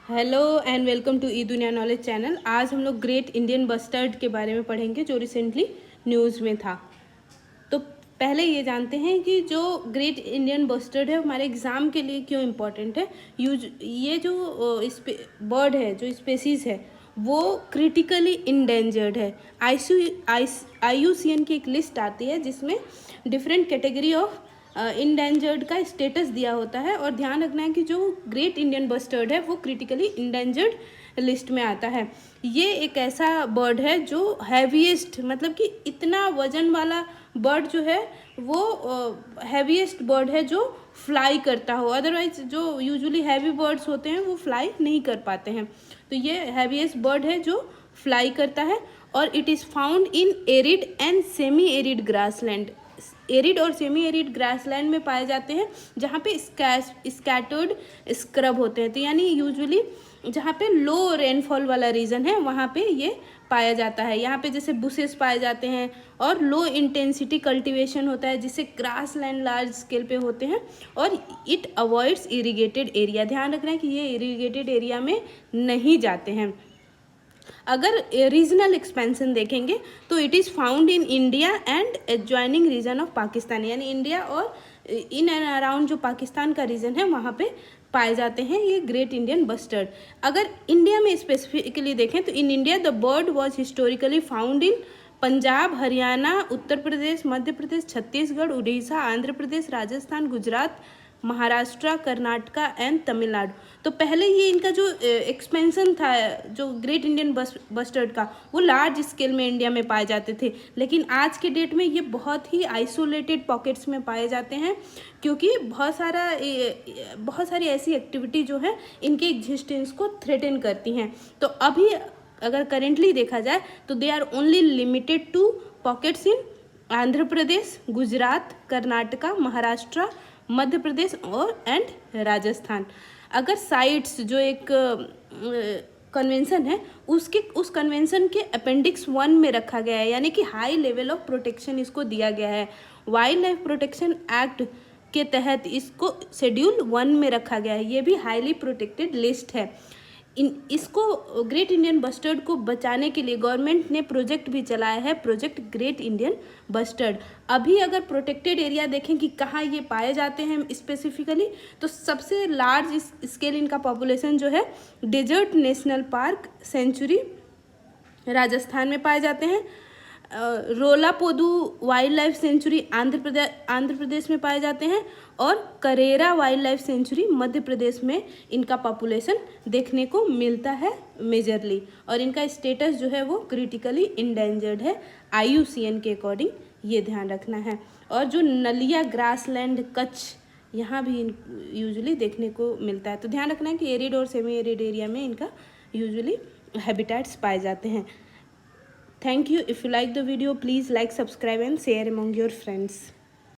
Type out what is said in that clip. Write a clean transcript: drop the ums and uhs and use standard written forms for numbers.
Hello and welcome to ई दुनिया knowledge channel. आज हम लोग ग्रेट इंडियन बस्टर्ड के बारे में पढ़ेंगे जो रिसेंटली न्यूज़ में था। तो पहले ये जानते हैं कि जो ग्रेट इंडियन बस्टर्ड है हमारे एग्ज़ाम के लिए क्यों इम्पोर्टेंट है। ये जो बर्ड है, जो स्पेसीज़ है, वो क्रिटिकली इंडेंजर्ड है। IUCN की एक लिस्ट आती है जिसमें डिफरेंट कैटेगरी ऑफ इंडेंजर्ड का स्टेटस दिया होता है, और ध्यान रखना है कि जो ग्रेट इंडियन बस्टर्ड है वो क्रिटिकली इंडेंजर्ड लिस्ट में आता है। ये एक ऐसा बर्ड है जो हैवीएस्ट, मतलब कि इतना वजन वाला बर्ड जो है वो हैवीएस्ट बर्ड है जो फ्लाई करता हो। अदरवाइज जो यूजुअली हैवी बर्ड्स होते हैं वो फ्लाई नहीं कर पाते हैं, तो ये हैवीएस्ट बर्ड है जो फ्लाई करता है। और it is found in arid and semi arid grassland. Arid और सेमी एरिड ग्रासलैंड में पाए जाते हैं जहाँ पे स्कैटर्ड स्क्रब होते हैं। तो यानी यूजुअली जहाँ पे लो रेनफॉल वाला रीजन है वहाँ पे ये पाया जाता है। यहाँ पे जैसे बुशेस पाए जाते हैं और लो इंटेंसिटी कल्टीवेशन होता है जिससे ग्रास लैंड लार्ज स्केल पे होते हैं, और इट अवॉइड्स इरीगेटेड एरिया। ध्यान रखना है कि ये इरीगेटेड एरिया में नहीं जाते हैं। अगर रीजनल एक्सपेंशन देखेंगे तो it is found in India and adjoining region of Pakistan, यानी इंडिया और इन एंड अराउंड जो पाकिस्तान का रीजन है वहाँ पे पाए जाते हैं ये ग्रेट इंडियन बस्टर्ड। अगर इंडिया में स्पेसिफिकली देखें तो in India the bird was historically found in Punjab, Haryana, Uttar Pradesh, Madhya Pradesh, Chhattisgarh, Orissa, Andhra Pradesh, Rajasthan, Gujarat, Maharashtra, Karnataka and Tamil Nadu. तो पहले ये इनका जो एक्सपेंशन था जो ग्रेट इंडियन बस्टर्ड का, वो लार्ज स्केल में इंडिया में पाए जाते थे, लेकिन आज के डेट में ये बहुत ही आइसोलेटेड पॉकेट्स में पाए जाते हैं क्योंकि बहुत सारी ऐसी एक्टिविटी जो है इनके एग्जिस्टेंस को थ्रेटन करती हैं। तो अभी अगर करेंटली देखा जाए तो they are only limited to pockets in Andhra Pradesh, Gujarat, Karnataka, Maharashtra, Madhya Pradesh और एंड राजस्थान। अगर साइट्स जो एक कन्वेंशन है उस कन्वेंशन के अपेंडिक्स 1 में रखा गया है, यानी कि हाई लेवल ऑफ प्रोटेक्शन इसको दिया गया है। वाइल्ड लाइफ प्रोटेक्शन एक्ट के तहत इसको शेड्यूल 1 में रखा गया है। ये भी हाईली प्रोटेक्टेड लिस्ट है। इसको ग्रेट इंडियन बस्टर्ड को बचाने के लिए गवर्नमेंट ने प्रोजेक्ट भी चलाया है, प्रोजेक्ट ग्रेट इंडियन बस्टर्ड। अभी अगर प्रोटेक्टेड एरिया देखें कि कहाँ ये पाए जाते हैं स्पेसिफिकली, तो सबसे लार्ज स्केल इनका पॉपुलेशन जो है desert national park sanctuary Rajasthan में पाए जाते हैं। Rollapadu wildlife sanctuary Andhra Pradesh में पाए जाते हैं, और Karera wildlife sanctuary Madhya Pradesh में इनका पॉपुलेशन देखने को मिलता है मेजरली, और इनका स्टेटस जो है वो क्रिटिकली इंडेंजर्ड है IUCN के अकॉर्डिंग। ये ध्यान रखना है। और जो नलिया ग्रासलैंड कच्छ, यहाँ भी यूजुअली देखने को मिलता है। तो ध्यान रखना है कि एरिड और सेमी एरिड एरिया में इनका यूजुअली हैबिटेट्स पाए जाते हैं। Thank you. If you like the video, please like, subscribe and share among your friends.